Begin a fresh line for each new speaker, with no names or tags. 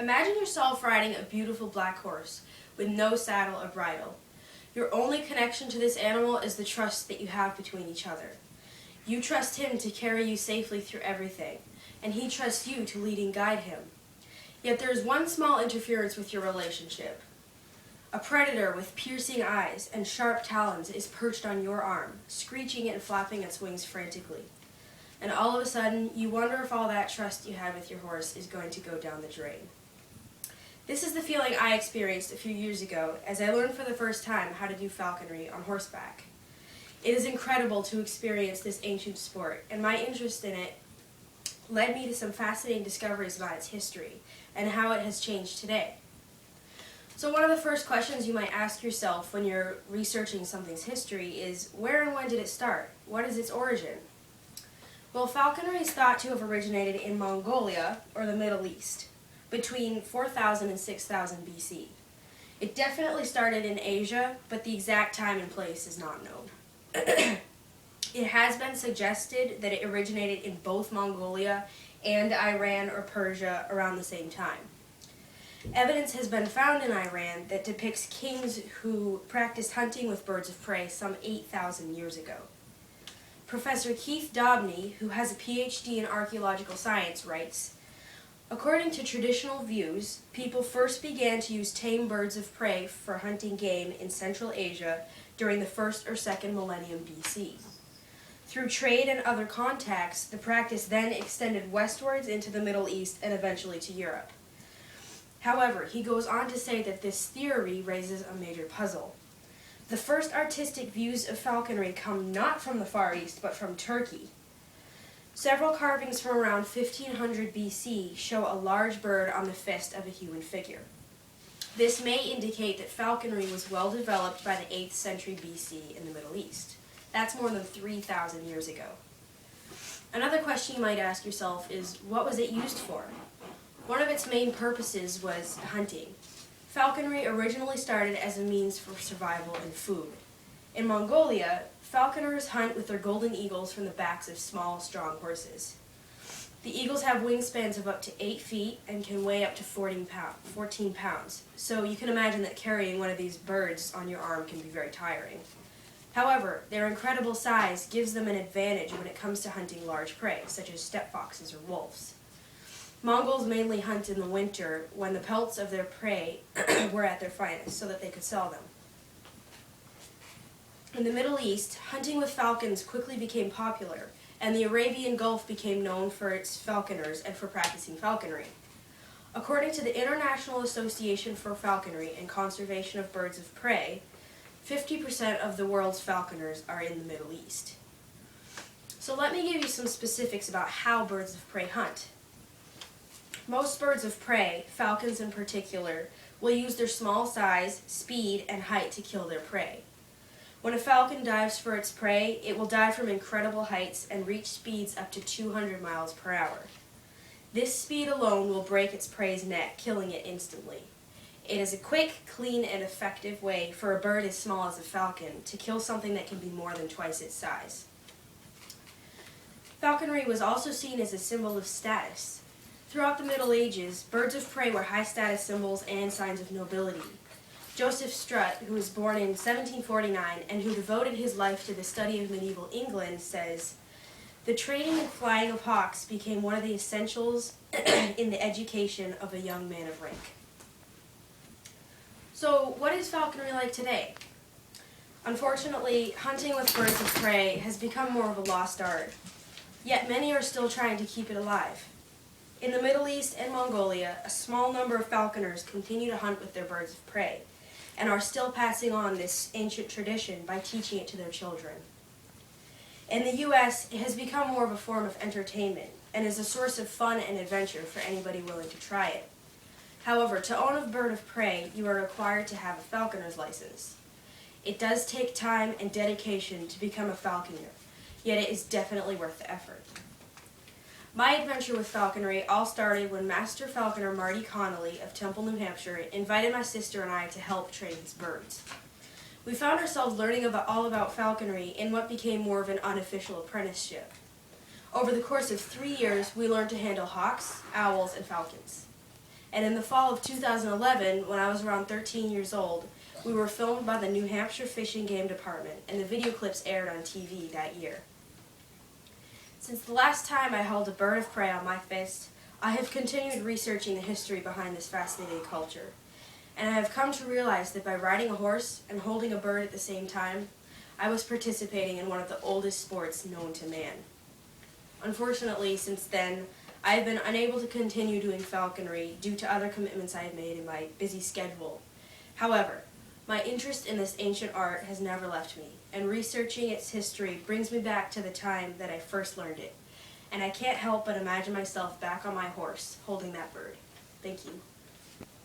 Imagine yourself riding a beautiful black horse with no saddle or bridle. Your only connection to this animal is the trust that you have between each other. You trust him to carry you safely through everything, and he trusts you to lead and guide him. Yet there is one small interference with your relationship. A predator with piercing eyes and sharp talons is perched on your arm, screeching and flapping its wings frantically. And all of a sudden, you wonder if all that trust you had with your horse is going to go down the drain. This is the feeling I experienced a few years ago as I learned for the first time how to do falconry on horseback. It is incredible to experience this ancient sport, and my interest in it led me to some fascinating discoveries about its history and how it has changed today. So one of the first questions you might ask yourself when you're researching something's history is, where and when did it start? What is its origin? Well, falconry is thought to have originated in Mongolia, or the Middle East, between 4000 and 6000 BC. It definitely started in Asia, but the exact time and place is not known. It has been suggested that it originated in both Mongolia and Iran or Persia around the same time. Evidence has been found in Iran that depicts kings who practiced hunting with birds of prey some 8,000 years ago. Professor Keith Dobney, who has a PhD in archaeological science, writes, "According to traditional views, people first began to use tame birds of prey for hunting game in Central Asia during the 1st or 2nd millennium BC. Through trade and other contacts, the practice then extended westwards into the Middle East and eventually to Europe." However, he goes on to say that this theory raises a major puzzle. The first artistic views of falconry come not from the Far East, but from Turkey. Several carvings from around 1500 BC show a large bird on the fist of a human figure. This may indicate that falconry was well developed by the 8th century BC in the Middle East. That's more than 3,000 years ago. Another question you might ask yourself is, what was it used for? One of its main purposes was hunting. Falconry originally started as a means for survival and food. In Mongolia, falconers hunt with their golden eagles from the backs of small, strong horses. The eagles have wingspans of up to 8 feet and can weigh up to 14 pounds, so you can imagine that carrying one of these birds on your arm can be very tiring. However, their incredible size gives them an advantage when it comes to hunting large prey, such as steppe foxes or wolves. Mongols mainly hunt in the winter when the pelts of their prey were at their finest, so that they could sell them. In the Middle East, hunting with falcons quickly became popular, and the Arabian Gulf became known for its falconers and for practicing falconry. According to the International Association for Falconry and Conservation of Birds of Prey, 50% of the world's falconers are in the Middle East. So let me give you some specifics about how birds of prey hunt. Most birds of prey, falcons in particular, will use their small size, speed, and height to kill their prey. When a falcon dives for its prey, it will dive from incredible heights and reach speeds up to 200 miles per hour. This speed alone will break its prey's neck, killing it instantly. It is a quick, clean, and effective way for a bird as small as a falcon to kill something that can be more than twice its size. Falconry was also seen as a symbol of status. Throughout the Middle Ages, birds of prey were high-status symbols and signs of nobility. Joseph Strutt, who was born in 1749 and who devoted his life to the study of medieval England, says, "The training and flying of hawks became one of the essentials in the education of a young man of rank." So, what is falconry like today? Unfortunately, hunting with birds of prey has become more of a lost art, yet many are still trying to keep it alive. In the Middle East and Mongolia, a small number of falconers continue to hunt with their birds of prey, and are still passing on this ancient tradition by teaching it to their children. In the U.S., it has become more of a form of entertainment, and is a source of fun and adventure for anybody willing to try it. However, to own a bird of prey, you are required to have a falconer's license. It does take time and dedication to become a falconer, yet it is definitely worth the effort. My adventure with falconry all started when Master Falconer Marty Connolly of Temple, New Hampshire invited my sister and I to help train his birds. We found ourselves learning all about falconry in what became more of an unofficial apprenticeship. Over the course of 3 years, we learned to handle hawks, owls, and falcons. And in the fall of 2011, when I was around 13 years old, we were filmed by the New Hampshire Fish and Game Department, and the video clips aired on TV that year. Since the last time I held a bird of prey on my fist, I have continued researching the history behind this fascinating culture. And I have come to realize that by riding a horse and holding a bird at the same time, I was participating in one of the oldest sports known to man. Unfortunately, since then, I have been unable to continue doing falconry due to other commitments I have made in my busy schedule. However, my interest in this ancient art has never left me, and researching its history brings me back to the time that I first learned it. And I can't help but imagine myself back on my horse, holding that bird. Thank you.